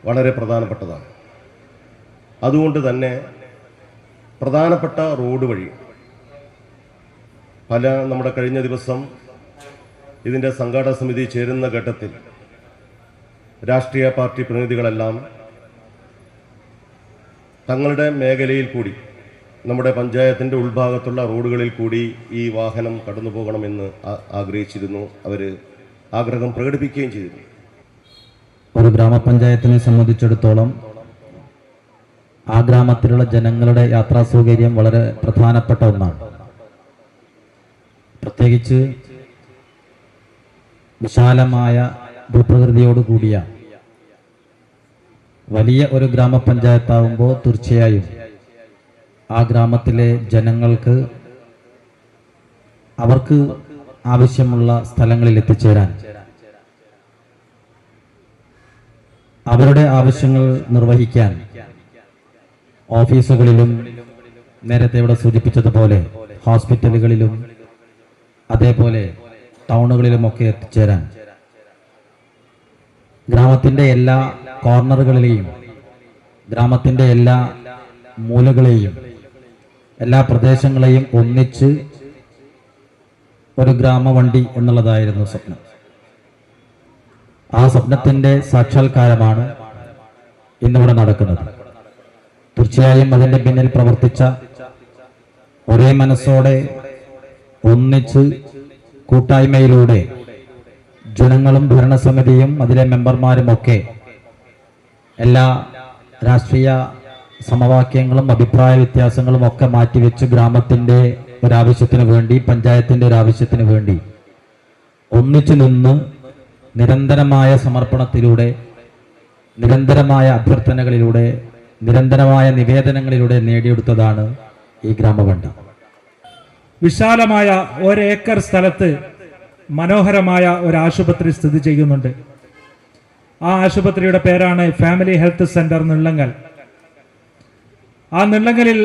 വളരെ പ്രധാനപ്പെട്ടതാണ്. അതുകൊണ്ട് തന്നെ പ്രധാനപ്പെട്ട റോഡ് വഴി നമ്മുടെ കഴിഞ്ഞ ദിവസം ഇതിൻ്റെ സംഘാടക സമിതി ചേരുന്ന ഘട്ടത്തിൽ രാഷ്ട്രീയ പാർട്ടി പ്രതിനിധികളെല്ലാം തങ്ങളുടെ മേഖലയിൽ കൂടി നമ്മുടെ പഞ്ചായത്തിൻ്റെ ഉൾഭാഗത്തുള്ള റോഡുകളിൽ കൂടി ഈ വാഹനം കടന്നു പോകണമെന്ന് ആഗ്രഹിച്ചിരുന്നു. അവർ ആഗ്രഹം പ്രകടിപ്പിക്കുകയും ചെയ്തിരുന്നു. ഒരു ഗ്രാമപഞ്ചായത്തിനെ സംബന്ധിച്ചിടത്തോളം ആ ഗ്രാമത്തിലുള്ള ജനങ്ങളുടെ യാത്രാ സൗകര്യം വളരെ പ്രധാനപ്പെട്ട ഒന്നാണ്. പ്രത്യേകിച്ച് വിശാലമായ ഭൂപ്രകൃതിയോടുകൂടിയ വലിയ ഒരു ഗ്രാമപഞ്ചായത്താവുമ്പോൾ തീർച്ചയായും ആ ഗ്രാമത്തിലെ ജനങ്ങൾക്ക് അവർക്ക് ആവശ്യമുള്ള സ്ഥലങ്ങളിൽ എത്തിച്ചേരാൻ, അവരുടെ ആവശ്യങ്ങൾ നിർവഹിക്കാൻ ഓഫീസുകളിലും നേരത്തെ ഇവിടെ സൂചിപ്പിച്ചതുപോലെ ഹോസ്പിറ്റലുകളിലും അതേപോലെ ടൗണുകളിലുമൊക്കെ എത്തിച്ചേരാൻ ഗ്രാമത്തിൻ്റെ എല്ലാ കോർണറുകളിലെയും ഗ്രാമത്തിൻ്റെ എല്ലാ മൂലകളെയും എല്ലാ പ്രദേശങ്ങളെയും ഒന്നിച്ച് ഒരു ഗ്രാമവണ്ടി എന്നുള്ളതായിരുന്നു സ്വപ്നം. ആ സ്വപ്നത്തിൻ്റെ സാക്ഷാത്കാരമാണ് ഇന്നിവിടെ നടക്കുന്നത്. തീർച്ചയായും അതിൻ്റെ പിന്നിൽ പ്രവർത്തിച്ച ഒരേ മനസ്സോടെ ഒന്നിച്ച് കൂട്ടായ്മയിലൂടെ ജനങ്ങളും ഭരണസമിതിയും അതിലെ മെമ്പർമാരുമൊക്കെ എല്ലാ രാഷ്ട്രീയ സമവാക്യങ്ങളും അഭിപ്രായ വ്യത്യാസങ്ങളും ഒക്കെ മാറ്റിവെച്ച് ഗ്രാമത്തിൻ്റെ ഒരാവശ്യത്തിന് വേണ്ടി, പഞ്ചായത്തിൻ്റെ ഒരാവശ്യത്തിന് വേണ്ടി ഒന്നിച്ചു നിന്ന് നിരന്തരമായ സമർപ്പണത്തിലൂടെ, നിരന്തരമായ അഭ്യർത്ഥനകളിലൂടെ, നിരന്തരമായ നിവേദനങ്ങളിലൂടെ നേടിയെടുത്തതാണ് ഈ ഗ്രാമവണ്ടി. വിശാലമായ 1 ഏക്കർ സ്ഥലത്ത് മനോഹരമായ ഒരു ആശുപത്രി സ്ഥിതി ചെയ്യുന്നുണ്ട്. ആ ആശുപത്രിയുടെ പേരാണ് ഫാമിലി ഹെൽത്ത് സെന്റർ നെള്ളങ്കൽ. ആ നെള്ളങ്കലിൽ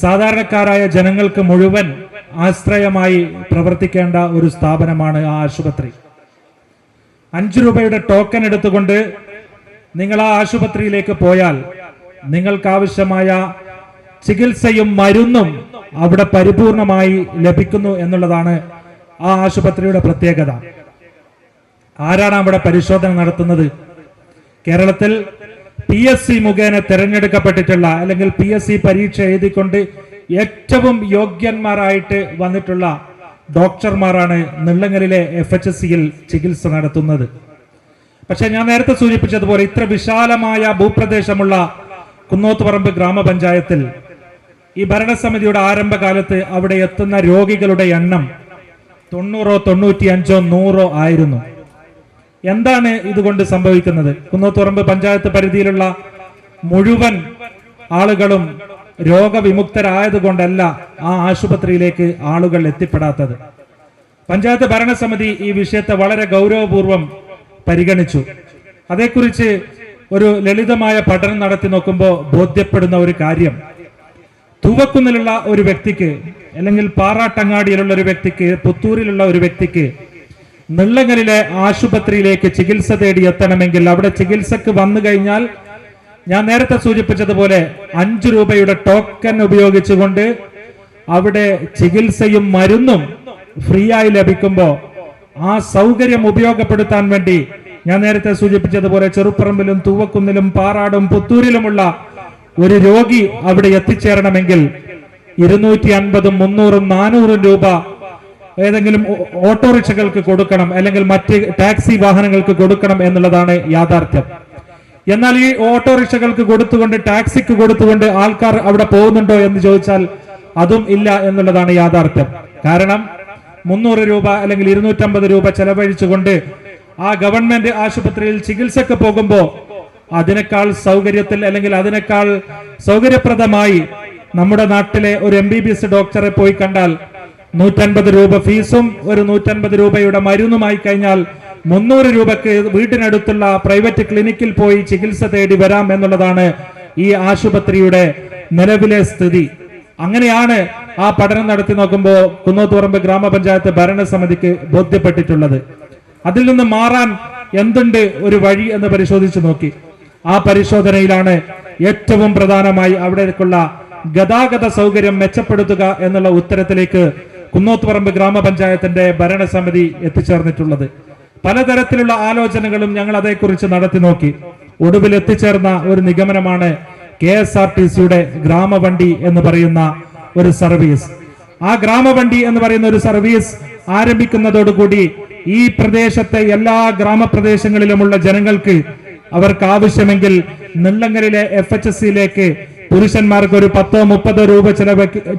സാധാരണക്കാരായ ജനങ്ങൾക്ക് മുഴുവൻ ആശ്രയമായി പ്രവർത്തിക്കേണ്ട ഒരു സ്ഥാപനമാണ് ആ ആശുപത്രി. 5 രൂപയുടെ ടോക്കൺ എടുത്തുകൊണ്ട് നിങ്ങൾ ആ ആശുപത്രിയിലേക്ക് പോയാൽ നിങ്ങൾക്കാവശ്യമായ ചികിത്സയും മരുന്നും അവിടെ പരിപൂർണമായി ലഭിക്കുന്നു എന്നുള്ളതാണ് ആ ആശുപത്രിയുടെ പ്രത്യേകത. ആരാണ് അവിടെ പരിശോധന നടത്തുന്നത്? കേരളത്തിൽ PSC മുഖേന തിരഞ്ഞെടുക്കപ്പെട്ടിട്ടുള്ള അല്ലെങ്കിൽ PSC പരീക്ഷ എഴുതിക്കൊണ്ട് ഏറ്റവും യോഗ്യന്മാരായിട്ട് വന്നിട്ടുള്ള ഡോക്ടർമാരാണ് നെല്ലങ്ങലിലെ FHSCയിൽ ചികിത്സ നടത്തുന്നത്. പക്ഷെ ഞാൻ നേരത്തെ സൂചിപ്പിച്ചതുപോലെ ഇത്ര വിശാലമായ ഭൂപ്രദേശമുള്ള കുന്നോത്തുപറമ്പ് ഗ്രാമപഞ്ചായത്തിൽ ഈ ഭരണസമിതിയുടെ ആരംഭകാലത്ത് അവിടെ എത്തുന്ന രോഗികളുടെ എണ്ണം 90, 95, 100 ആയിരുന്നു. എന്താണ് ഇതുകൊണ്ട് സംഭവിക്കുന്നത്? കുന്നോത്തുപറമ്പ് പഞ്ചായത്ത് പരിധിയിലുള്ള മുഴുവൻ ആളുകളും രോഗവിമുക്തരായതുകൊണ്ടല്ല ആ ആശുപത്രിയിലേക്ക് ആളുകൾ എത്തിപ്പെടാത്തത്. പഞ്ചായത്ത് ഭരണസമിതി ഈ വിഷയത്തെ വളരെ ഗൗരവപൂർവം പരിഗണിച്ചു. അതേക്കുറിച്ച് ഒരു ലളിതമായ പഠനം നടത്തി നോക്കുമ്പോൾ ബോധ്യപ്പെടുന്ന ഒരു കാര്യം, തൂവക്കുന്നിലുള്ള ഒരു വ്യക്തിക്ക് അല്ലെങ്കിൽ പാറാട്ടങ്ങാടിയിലുള്ള ഒരു വ്യക്തിക്ക്, പുത്തൂരിലുള്ള ഒരു വ്യക്തിക്ക് നെല്ലങ്ങലിലെ ആശുപത്രിയിലേക്ക് ചികിത്സ തേടി എത്തണമെങ്കിൽ അവിടെ ചികിത്സക്ക് വന്നു കഴിഞ്ഞാൽ ഞാൻ നേരത്തെ സൂചിപ്പിച്ചതുപോലെ 5 രൂപയുടെ ടോക്കൺ ഉപയോഗിച്ചുകൊണ്ട് അവിടെ ചികിത്സയും മരുന്നും ഫ്രീ ആയി ലഭിക്കുമ്പോൾ ആ സൗകര്യം ഉപയോഗപ്പെടുത്താൻ വേണ്ടി ഞാൻ നേരത്തെ സൂചിപ്പിച്ചതുപോലെ ചെറുപ്പറമ്പിലും തൂവക്കുന്നിലും പാറാടും പുത്തൂരിലുമുള്ള ഒരു രോഗി അവിടെ എത്തിച്ചേരണമെങ്കിൽ 250, 300, 400 രൂപ ഏതെങ്കിലും ഓട്ടോറിക്ഷകൾക്ക് കൊടുക്കണം, അല്ലെങ്കിൽ മറ്റ് ടാക്സി വാഹനങ്ങൾക്ക് കൊടുക്കണം എന്നുള്ളതാണ് യാഥാർത്ഥ്യം. എന്നാൽ ഈ ഓട്ടോറിക്ഷകൾക്ക് കൊടുത്തുകൊണ്ട്, ടാക്സിക്ക് കൊടുത്തുകൊണ്ട് ആൾക്കാർ അവിടെ പോകുന്നുണ്ടോ എന്ന് ചോദിച്ചാൽ അതും ഇല്ല എന്നുള്ളതാണ് യാഥാർത്ഥ്യം. കാരണം 300 രൂപ അല്ലെങ്കിൽ 250 രൂപ ചെലവഴിച്ചുകൊണ്ട് ആ ഗവൺമെന്റ് ആശുപത്രിയിൽ ചികിത്സക്ക് പോകുമ്പോൾ അതിനേക്കാൾ സൗകര്യത്തിൽ അല്ലെങ്കിൽ അതിനേക്കാൾ സൗകര്യപ്രദമായി നമ്മുടെ നാട്ടിലെ ഒരു MBBS ഡോക്ടറെ പോയി കണ്ടാൽ 150 രൂപ ഫീസും ഒരു 150 രൂപയുടെ മരുന്നുമായി കഴിഞ്ഞാൽ 300 രൂപക്ക് വീട്ടിനടുത്തുള്ള പ്രൈവറ്റ് ക്ലിനിക്കിൽ പോയി ചികിത്സ തേടി വരാം എന്നുള്ളതാണ് ഈ ആശുപത്രിയുടെ നിലവിലെ സ്ഥിതി. അങ്ങനെയാണ് ആ പഠനം നടത്തി നോക്കുമ്പോൾ കുന്നോത്തുപറമ്പ് ഗ്രാമപഞ്ചായത്ത് ഭരണസമിതിക്ക് ബോധ്യപ്പെട്ടിട്ടുള്ളത്. അതിൽ നിന്ന് മാറാൻ എന്തുണ്ട് ഒരു വഴി എന്ന് പരിശോധിച്ചു നോക്കി. ആ പരിശോധനയിലാണ് ഏറ്റവും പ്രധാനമായി അവിടേക്കുള്ള ഗതാഗത സൗകര്യം മെച്ചപ്പെടുത്തുക എന്നുള്ള ഉത്തരത്തിലേക്ക് കുന്നോത്തുപറമ്പ് ഗ്രാമപഞ്ചായത്തിന്റെ ഭരണസമിതി എത്തിച്ചേർന്നിട്ടുള്ളത്. പലതരത്തിലുള്ള ആലോചനകളും ഞങ്ങൾ അതേക്കുറിച്ച് നടത്തി നോക്കി. ഒടുവിൽ എത്തിച്ചേർന്ന ഒരു നിഗമനമാണ് KSRTCയുടെ ഗ്രാമവണ്ടി എന്ന് പറയുന്ന ഒരു സർവീസ്. ആ ഗ്രാമവണ്ടി എന്ന് പറയുന്ന ഒരു സർവീസ് ആരംഭിക്കുന്നതോടുകൂടി ഈ പ്രദേശത്തെ എല്ലാ ഗ്രാമപ്രദേശങ്ങളിലുമുള്ള ജനങ്ങൾക്ക് അവർക്ക് ആവശ്യമെങ്കിൽ നെല്ലങ്ങലിലെ FHSCയിലേക്ക് പുരുഷന്മാർക്ക് ഒരു 10-30 രൂപ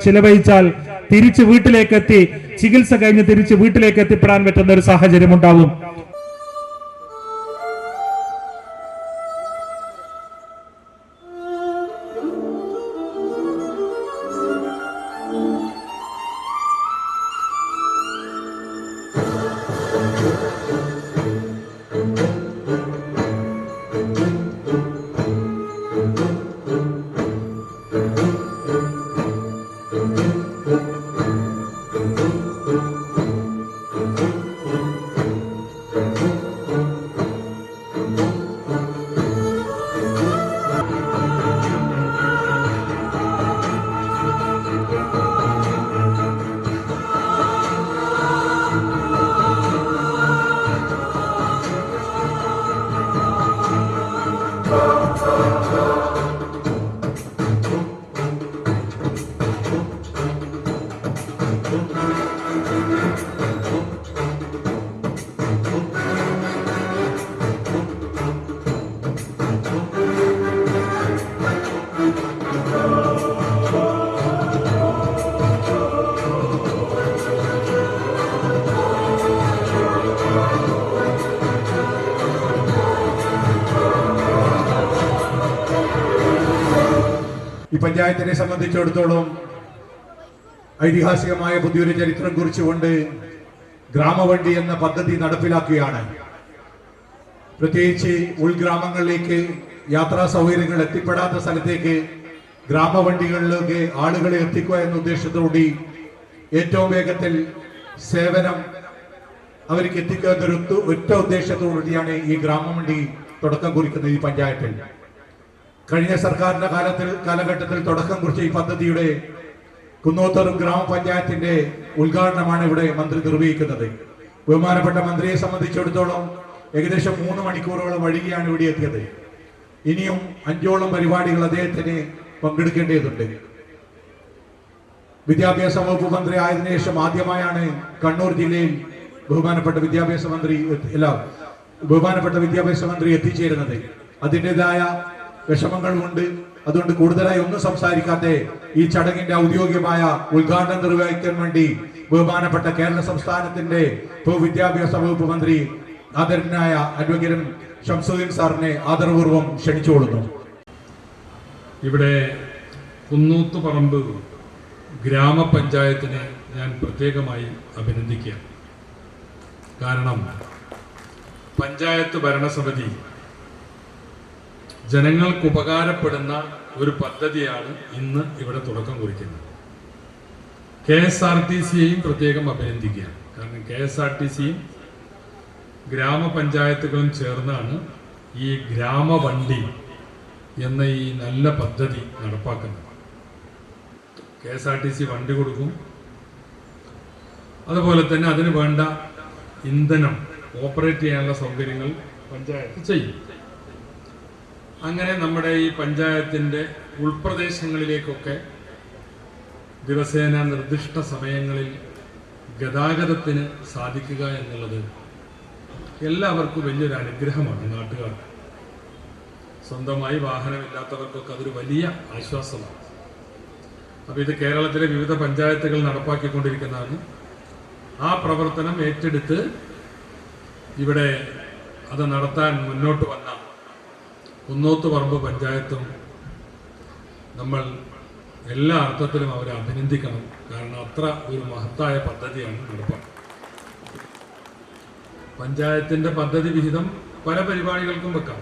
ചിലവഴിച്ചാൽ തിരിച്ച് വീട്ടിലേക്ക് എത്തി ചികിത്സ കഴിഞ്ഞ് തിരിച്ച് വീട്ടിലേക്ക് എത്തിപ്പെടാൻ പറ്റുന്ന ഒരു സാഹചര്യം ഉണ്ടാവും. ഈ പഞ്ചായത്തിനെ സംബന്ധിച്ചിടത്തോളം ഐതിഹാസികമായ പുതിയൊരു ചരിത്രം കുറിച്ചുകൊണ്ട് ഗ്രാമവണ്ടി എന്ന പദ്ധതി നടപ്പിലാക്കുകയാണ്. പ്രത്യേകിച്ച് ഉൾഗ്രാമങ്ങളിലേക്ക് യാത്രാ സൗകര്യങ്ങൾ എത്തിപ്പെടാത്ത സ്ഥലത്തേക്ക് ഗ്രാമവണ്ടികളിലേക്ക് ആളുകളെ എത്തിക്കുക എന്ന ഉദ്ദേശത്തോടുകൂടി ഏറ്റവും വേഗത്തിൽ സേവനം അവർക്ക് എത്തിക്കുക എന്നൊരു ഒറ്റ ഉദ്ദേശത്തോടുകൂടിയാണ് ഈ ഗ്രാമവണ്ടി തുടക്കം കുറിക്കുന്നത് ഈ പഞ്ചായത്തിൽ. കഴിഞ്ഞ സർക്കാരിന്റെ കാലഘട്ടത്തിൽ തുടക്കം കുറിച്ച ഈ പദ്ധതിയുടെ കുന്നോത്തൂർ ഗ്രാമപഞ്ചായത്തിന്റെ ഉദ്ഘാടനമാണ് ഇവിടെ മന്ത്രി നിർവഹിക്കുന്നത്. ബഹുമാനപ്പെട്ട മന്ത്രിയെ സംബന്ധിച്ചിടത്തോളം ഏകദേശം 3 മണിക്കൂറോളം വൈകിയാണ് ഇവിടെ എത്തിയത്. ഇനിയും 5ഓളം പരിപാടികൾ അദ്ദേഹത്തിന് പങ്കെടുക്കേണ്ടതുണ്ട്. വിദ്യാഭ്യാസ വകുപ്പ് മന്ത്രി ആയതിനു ശേഷം ആദ്യമായാണ് കണ്ണൂർ ജില്ലയിൽ ബഹുമാനപ്പെട്ട വിദ്യാഭ്യാസ മന്ത്രി എത്തിച്ചേരുന്നത്. അതിൻ്റെതായ വിഷമങ്ങളുമുണ്ട്. അതുകൊണ്ട് കൂടുതലായി ഒന്നും സംസാരിക്കാതെ ഈ ചടങ്ങിന്റെ ഔദ്യോഗികമായ ഉദ്ഘാടനം നിർവഹിക്കാൻ വേണ്ടി ബഹുമാനപ്പെട്ട കേരള സംസ്ഥാനത്തിന്റെ പൊതുവിദ്യാഭ്യാസ വകുപ്പ് മന്ത്രി ആദരണീയനായ അഡ്വക്കേറ്റ് ഷംസുദ്ദീൻ സാറിനെ ആദരപൂർവ്വം ക്ഷണിച്ചുകൊള്ളുന്നു. ഇവിടെ കുന്നൂത്തുപറമ്പ് ഗ്രാമപഞ്ചായത്തിനെ ഞാൻ പ്രത്യേകമായി അഭിനന്ദിക്കുകയാണ്. കാരണം പഞ്ചായത്ത് ഭരണസമിതി ജനങ്ങൾക്ക് ഉപകാരപ്പെടുന്ന ഒരു പദ്ധതിയാണ് ഇന്ന് ഇവിടെ തുടക്കം കുറിക്കുന്നത്. KSRTCയെയും പ്രത്യേകം അഭിനന്ദിക്കുകയാണ്. കാരണം KSRTCയും ഗ്രാമപഞ്ചായത്തുകളും ചേർന്നാണ് ഈ ഗ്രാമവണ്ടി എന്ന ഈ നല്ല പദ്ധതി നടപ്പാക്കുന്നത്. KSRTC വണ്ടി കൊടുക്കും, അതുപോലെ തന്നെ അതിന് വേണ്ട ഇന്ധനം ഓപ്പറേറ്റ് ചെയ്യാനുള്ള സൗകര്യങ്ങൾ പഞ്ചായത്ത് ചെയ്യും. അങ്ങനെ നമ്മുടെ ഈ പഞ്ചായത്തിൻ്റെ ഉൾപ്രദേശങ്ങളിലേക്കൊക്കെ ദിവസേന നിർദ്ദിഷ്ട സമയങ്ങളിൽ ഗതാഗതത്തിന് സാധിക്കുക എന്നുള്ളത് എല്ലാവർക്കും വലിയൊരു അനുഗ്രഹമാണ്. നാട്ടുകാർക്ക് സ്വന്തമായി വാഹനമില്ലാത്തവർക്കൊക്കെ അതൊരു വലിയ ആശ്വാസമാണ്. അപ്പോൾ ഇത് കേരളത്തിലെ വിവിധ പഞ്ചായത്തുകൾ നടപ്പാക്കിക്കൊണ്ടിരിക്കുന്നതാണ്. ആ പ്രവർത്തനം ഏറ്റെടുത്ത് ഇവിടെ അത് നടത്താൻ മുന്നോട്ട് വന്ന കുന്നോത്തുപറമ്പ് പഞ്ചായത്തും നമ്മൾ എല്ലാ അർത്ഥത്തിലും അവരെ അഭിനന്ദിക്കണം. കാരണം അത്ര ഒരു മഹത്തായ പദ്ധതിയാണ് നടപ്പാക്കുന്നത്. പഞ്ചായത്തിൻ്റെ പദ്ധതി വിഹിതം പല പരിപാടികൾക്കും വെക്കാം.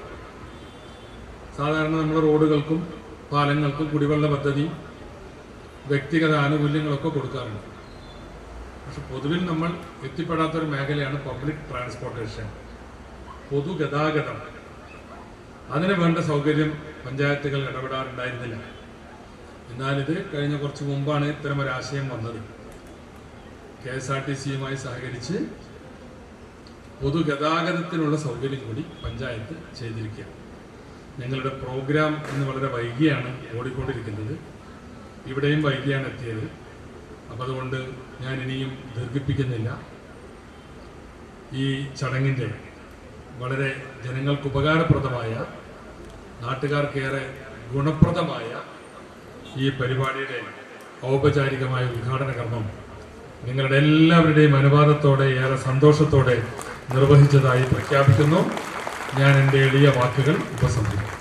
സാധാരണ നമ്മൾ റോഡുകൾക്കും പാലങ്ങൾക്കും കുടിവെള്ള പദ്ധതി വ്യക്തിഗത ആനുകൂല്യങ്ങളൊക്കെ കൊടുക്കാറുണ്ട്. പക്ഷെ പൊതുവിൽ നമ്മൾ എത്തിപ്പെടാത്തൊരു മേഖലയാണ് പബ്ലിക് ട്രാൻസ്പോർട്ടേഷൻ, പൊതുഗതാഗതം. അതിന് വേണ്ട സൗകര്യം പഞ്ചായത്തുകൾ ഇടപെടാറുണ്ടായിരുന്നില്ല. എന്നാൽ ഇത് കഴിഞ്ഞ കുറച്ച് മുമ്പാണ് ഇത്തരമൊരാശയം വന്നത്. KSRTCയുമായി സഹകരിച്ച് പൊതുഗതാഗതത്തിനുള്ള സൗകര്യം കൂടി പഞ്ചായത്ത് ചെയ്തിരിക്കുകയാണ്. ഞങ്ങളുടെ പ്രോഗ്രാം ഇന്ന് വളരെ വൈകിയാണ് ഓടിക്കൊണ്ടിരിക്കുന്നത്. ഇവിടെയും വൈകിയാണ് എത്തിയത്. അപ്പം അതുകൊണ്ട് ഞാൻ ഇനിയും ദീർഘിപ്പിക്കുന്നില്ല. ഈ ചടങ്ങിൻ്റെ വളരെ ജനങ്ങൾക്ക് ഉപകാരപ്രദമായ, നാട്ടുകാർക്കേറെ ഗുണപ്രദമായ ഈ പരിപാടിയുടെ ഔപചാരികമായ ഉദ്ഘാടന കർമ്മം നിങ്ങളുടെ എല്ലാവരുടെയും അനുവാദത്തോടെ ഏറെ സന്തോഷത്തോടെ നിർവഹിച്ചതായി പ്രഖ്യാപിക്കുന്നു. ഞാൻ എൻ്റെ എളിയ വാക്കുകൾ ഉപസംഹരിക്കുന്നു.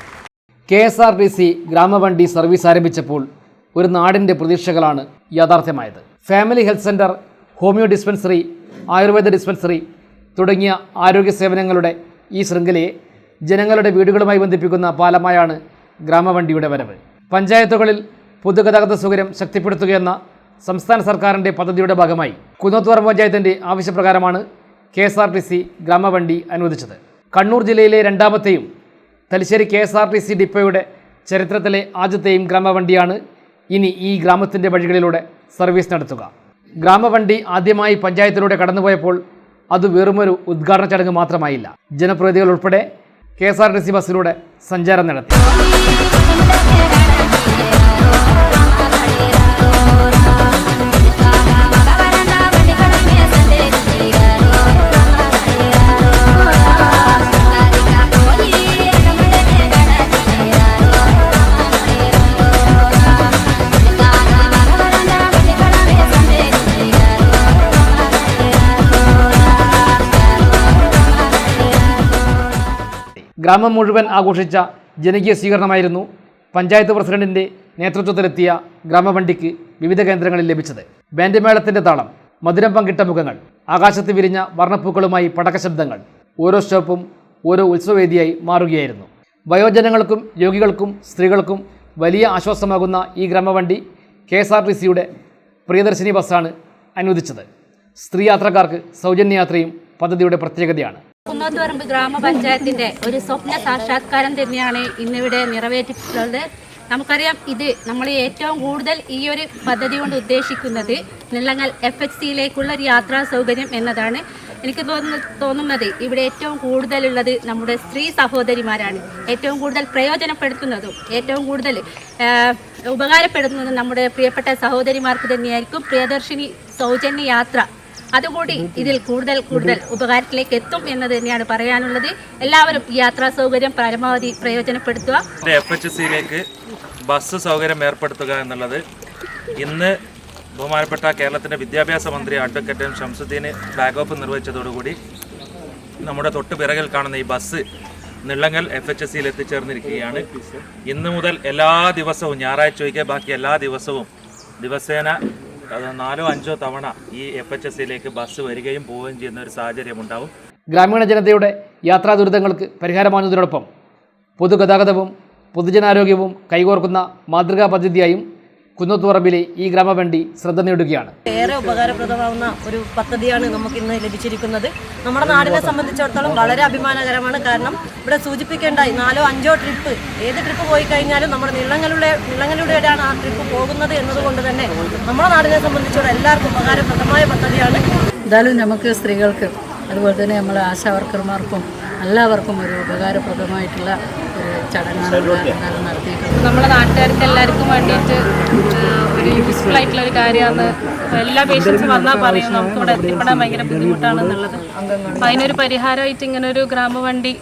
KSRTC ഗ്രാമവണ്ടി സർവീസ് ആരംഭിച്ചപ്പോൾ ഒരു നാടിൻ്റെ പ്രതീക്ഷകളാണ് യാഥാർത്ഥ്യമായത്. Family health centre, homoeo dispensary, Ayurveda dispensary തുടങ്ങിയ ആരോഗ്യ സേവനങ്ങളുടെ ഈ ശൃംഖലയെ ജനങ്ങളുടെ വീടുകളുമായി ബന്ധിപ്പിക്കുന്ന പാലമായാണ് ഗ്രാമവണ്ടിയുടെ വരവ്. പഞ്ചായത്തുകളിൽ പൊതുഗതാഗത സൗകര്യം ശക്തിപ്പെടുത്തുകയെന്ന സംസ്ഥാന സർക്കാരിൻ്റെ പദ്ധതിയുടെ ഭാഗമായി കുന്നോത്തുപറമ്പ് പഞ്ചായത്തിൻ്റെ ആവശ്യപ്രകാരമാണ് KSRTC ഗ്രാമവണ്ടി അനുവദിച്ചത്. കണ്ണൂർ ജില്ലയിലെ രണ്ടാമത്തെയും തലശ്ശേരി KSRTC ഡിപ്പോയുടെ ചരിത്രത്തിലെ ആദ്യത്തെയും ഗ്രാമവണ്ടിയാണ് ഇനി ഈ ഗ്രാമത്തിൻ്റെ വഴികളിലൂടെ സർവീസ് നടത്തുക. ഗ്രാമവണ്ടി ആദ്യമായി പഞ്ചായത്തിലൂടെ കടന്നുപോയപ്പോൾ അത് വെറുമൊരു ഉദ്ഘാടന ചടങ്ങ് മാത്രമായില്ല. ജനപ്രതിനിധികൾ ഉൾപ്പെടെ KSRTC ബസ്സിലൂടെ സഞ്ചാരം നടത്തി. ഗ്രാമം മുഴുവൻ ആഘോഷിച്ച ജനകീയ സ്വീകരണമായിരുന്നു പഞ്ചായത്ത് പ്രസിഡന്റിൻ്റെ നേതൃത്വത്തിലെത്തിയ ഗ്രാമവണ്ടിക്ക് വിവിധ കേന്ദ്രങ്ങളിൽ ലഭിച്ചത്. ബാൻഡ് മേളത്തിൻ്റെ താളം, മധുരം പങ്കിട്ട മുഖങ്ങൾ, ആകാശത്ത് വിരിഞ്ഞ വർണ്ണപ്പൂക്കളുമായി പടക്കശബ്ദങ്ങൾ ഓരോ സ്റ്റോപ്പും ഓരോ ഉത്സവവേദിയായി മാറുകയായിരുന്നു. വയോജനങ്ങൾക്കും രോഗികൾക്കും സ്ത്രീകൾക്കും വലിയ ആശ്വാസമാകുന്ന ഈ ഗ്രാമവണ്ടി KSRTCയുടെ പ്രിയദർശിനി ബസ്സാണ് അനുവദിച്ചത്. സ്ത്രീ യാത്രക്കാർക്ക് സൗജന്യ യാത്രയും പദ്ധതിയുടെ പ്രത്യേകതയാണ്. കുന്നോത്തുപറമ്പ് ഗ്രാമപഞ്ചായത്തിന്റെ ഒരു സ്വപ്ന സാക്ഷാത്കാരം തന്നെയാണ് ഇന്നിവിടെ നിറവേറ്റിയിട്ടുള്ളത്. നമുക്കറിയാം, ഇത് നമ്മൾ ഏറ്റവും കൂടുതൽ ഈ ഒരു പദ്ധതി കൊണ്ട് ഉദ്ദേശിക്കുന്നത് നിലങ്ങൽ FHCയിലേക്കുള്ള ഒരു യാത്രാ സൗകര്യം എന്നതാണ്. എനിക്ക് തോന്നുന്നത് ഇവിടെ ഏറ്റവും കൂടുതലുള്ളത് നമ്മുടെ സ്ത്രീ സഹോദരിമാരാണ്. ഏറ്റവും കൂടുതൽ പ്രയോജനപ്പെടുത്തുന്നതും ഏറ്റവും കൂടുതൽ ഉപകാരപ്പെടുന്നതും നമ്മുടെ പ്രിയപ്പെട്ട സഹോദരിമാർക്ക് തന്നെയായിരിക്കും. പ്രിയദർശിനി സൗജന്യ യാത്ര അതുകൂടി ഇതിൽ കൂടുതൽ ഉപകാരത്തിലേക്ക് എത്തും എന്ന് തന്നെയാണ് പറയാനുള്ളത്. എല്ലാവരും യാത്രാ സൗകര്യം പരമാവധി പ്രയോജനപ്പെടുത്തുക. FHCയിലേക്ക് ബസ് സൗകര്യം ഏർപ്പെടുത്തുക എന്നുള്ളത് ഇന്ന് ബഹുമാനപ്പെട്ട കേരളത്തിൻ്റെ വിദ്യാഭ്യാസ മന്ത്രി advocate M Shamsudheen flag off നിർവഹിച്ചതോടുകൂടി നമ്മുടെ തൊട്ട് പിറകിൽ കാണുന്ന ഈ ബസ് നിളങ്ങൽ FHCയിൽ എത്തിച്ചേർന്നിരിക്കുകയാണ്. ഇന്ന് മുതൽ എല്ലാ ദിവസവും, ഞായറാഴ്ച ഒഴികെ ബാക്കി എല്ലാ ദിവസവും ദിവസേന 4-5 തവണ ഈ FHCയിലേക്ക് ബസ് വരികയും പോവുകയും ചെയ്യുന്ന ഒരു സാഹചര്യം ഉണ്ടാവും. ഗ്രാമീണ ജനതയുടെ യാത്രാ ദുരിതങ്ങൾക്ക് പരിഹാരമാകുന്നതിനോടൊപ്പം പൊതുഗതാഗതവും പൊതുജനാരോഗ്യവും കൈകോർക്കുന്ന മാതൃകാ പദ്ധതിയായും കുന്നോത്തുപറമ്പിലെ ഈ ഗ്രാമവണ്ടി ശ്രദ്ധ നേടുകയാണ്. ഏറെ ഉപകാരപ്രദമാവുന്ന ഒരു പദ്ധതിയാണ് നമുക്ക് ഇന്ന് ലഭിച്ചിരിക്കുന്നത്. നമ്മുടെ നാടിനെ സംബന്ധിച്ചിടത്തോളം വളരെ അഭിമാനകരമാണ്. കാരണം ഇവിടെ സൂചിപ്പിക്കേണ്ട 4-5 ട്രിപ്പ്, ഏത് ട്രിപ്പ് പോയി കഴിഞ്ഞാലും നമ്മുടെ നിളങ്ങളിലൂടെയാണ് ആ ട്രിപ്പ് പോകുന്നത് എന്നതുകൊണ്ട് തന്നെ നമ്മുടെ നാടിനെ സംബന്ധിച്ചിടത്തോളം എല്ലാവർക്കും ഉപകാരപ്രദമായ പദ്ധതിയാണ്. എന്തായാലും നമുക്ക് സ്ത്രീകൾക്ക് അതുപോലെ തന്നെ നമ്മളെ ആശാവർക്കർമാർക്കും എല്ലാവർക്കും ഒരു ഉപകാരപ്രദമായിട്ടുള്ള ഒരു ചടങ്ങാണ് എന്തായാലും നടത്തിയിട്ടുള്ളത്. നമ്മളെ നാട്ടുകാർക്ക് എല്ലാവർക്കും വേണ്ടിയിട്ട് ഒരു യൂസ്ഫുൾ ആയിട്ടുള്ള ഒരു കാര്യമാണ്. എല്ലാ പേഷ്യൻസും വന്നാൽ പറയും നമുക്ക് ഇവിടെ എത്തിപ്പെടാൻ ഭയങ്കര ബുദ്ധിമുട്ടാണെന്നുള്ളത്. അപ്പം അതിനൊരു പരിഹാരമായിട്ട് ഇങ്ങനെ ഒരു ഗ്രാമവണ്ടി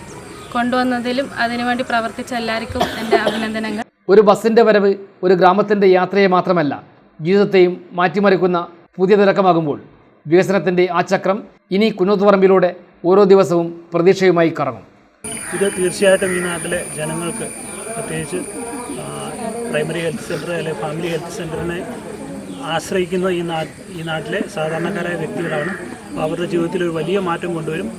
കൊണ്ടുവന്നതിലും അതിനുവേണ്ടി പ്രവർത്തിച്ച എല്ലാവർക്കും എൻ്റെ അഭിനന്ദനങ്ങൾ. ഒരു ബസ്സിൻ്റെ വരവ് ഒരു ഗ്രാമത്തിൻ്റെ യാത്രയെ മാത്രമല്ല, ജീവിതത്തെയും മാറ്റിമറിക്കുന്ന പുതിയ തുടക്കമാകുമ്പോൾ വികസനത്തിൻ്റെ ആ ചക്രം ഇനി കുന്നോത്തുപറമ്പിലൂടെ ഓരോ ദിവസവും പ്രതീക്ഷയുമായി കറങ്ങും. ഇത് തീർച്ചയായിട്ടും ഈ നാട്ടിലെ ജനങ്ങൾക്ക്, പ്രത്യേകിച്ച് പ്രൈമറി ഹെൽത്ത് സെൻ്റർ അല്ലെങ്കിൽ ഫാമിലി ഹെൽത്ത് സെൻ്ററിനെ ആശ്രയിക്കുന്ന ഈ നാട്ടിലെ സാധാരണക്കാരായ വ്യക്തികളാണ്. അവരുടെ ജീവിതത്തിൽ ഒരു വലിയ മാറ്റം കൊണ്ടുവരും.